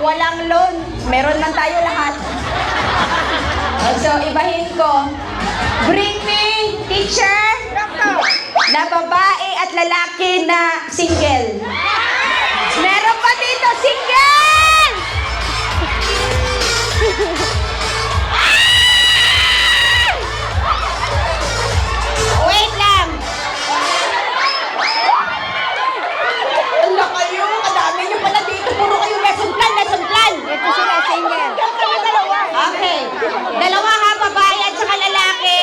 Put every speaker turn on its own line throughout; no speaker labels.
walang loan. Meron man tayo lahat. So, ibahin ko. Bring me, teacher, na babae at lalaki na single. Meron pa dito, single! Wait lang. Ala kayo, kadami nyo pala dito. Puro kayo lesson plan, lesson plan.
Ito sila, single.
Okay. Dalawa ha, babae at saka lalaki.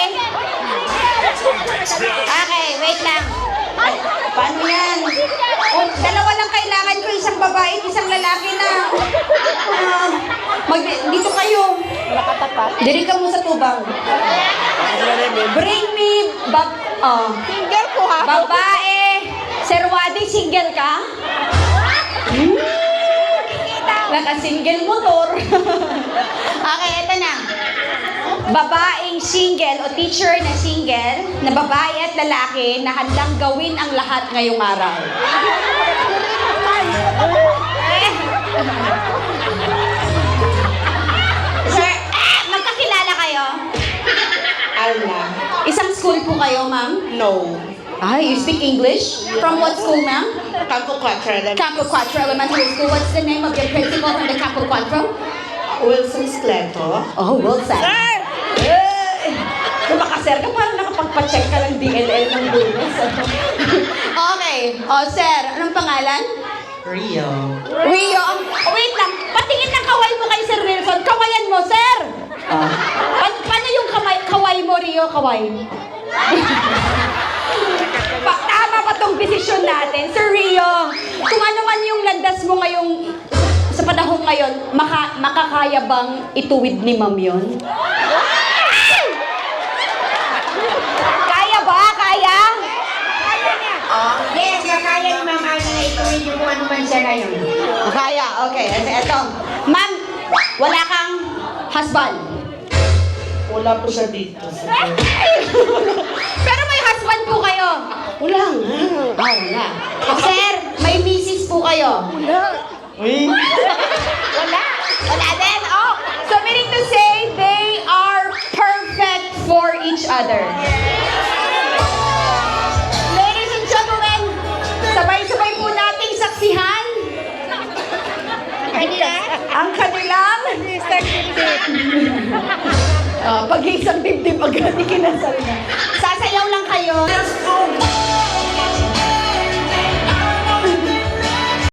Okay, wait lang. Paano yan? O, dalawa lang kailangan ko, isang babae at isang lalaki na. Dito kayo.
Nakatapat.
Diri ka mo sa tubang. Bring me
Single ko ha.
babae. Sir Wadi, single ka? Naka-single motor. Okay, eto na. Babaeng single o teacher na single, na babae at lalaki na handang gawin ang lahat ngayong araw. Sir, magkakilala kayo?
Alma.
Isang school po kayo, ma'am?
No.
You speak English? From what school, ma'am?
Campo Quattro.
Campo Quattro Elementary School. What's the name of your principal from the Campo Quattro?
Wilson Scleto.
Oh, Wilson.
Sir!
Kung makasir ka, parang nakapagpa-check ka lang DLL ng bonus. Okay. Oh, sir, anong pangalan?
Rio.
Rio. Wait lang, patingin ng kaway mo kay Sir Wilson. Kawayan mo, sir! Paano yung kaway mo, Rio? Kaway. Tama ba tong desisyon natin? Sir Rio, kung ano man yung landas mo ngayong sa panahon ngayon, makakaya bang ituwid ni ma'am yun? Kaya ba? Kaya?
Yes, kaya ni Ma'am Ana na ituwid yung kung ano man siya ngayon.
Kaya, okay. Eto. Ma'am, wala kang husband.
Wala po siya dito.
Pero may husband po kayo.
Wala nga.
Wala. Sir, may misis po kayo.
Uy.
Wala. Wala din. Oh, so meaning to say, they are perfect for each other. Ladies and gentlemen, sabay-sabay po nating saksihan ang kanilang pag-iisang dibdib agad ikinasal na. Sasayaw lang kayo.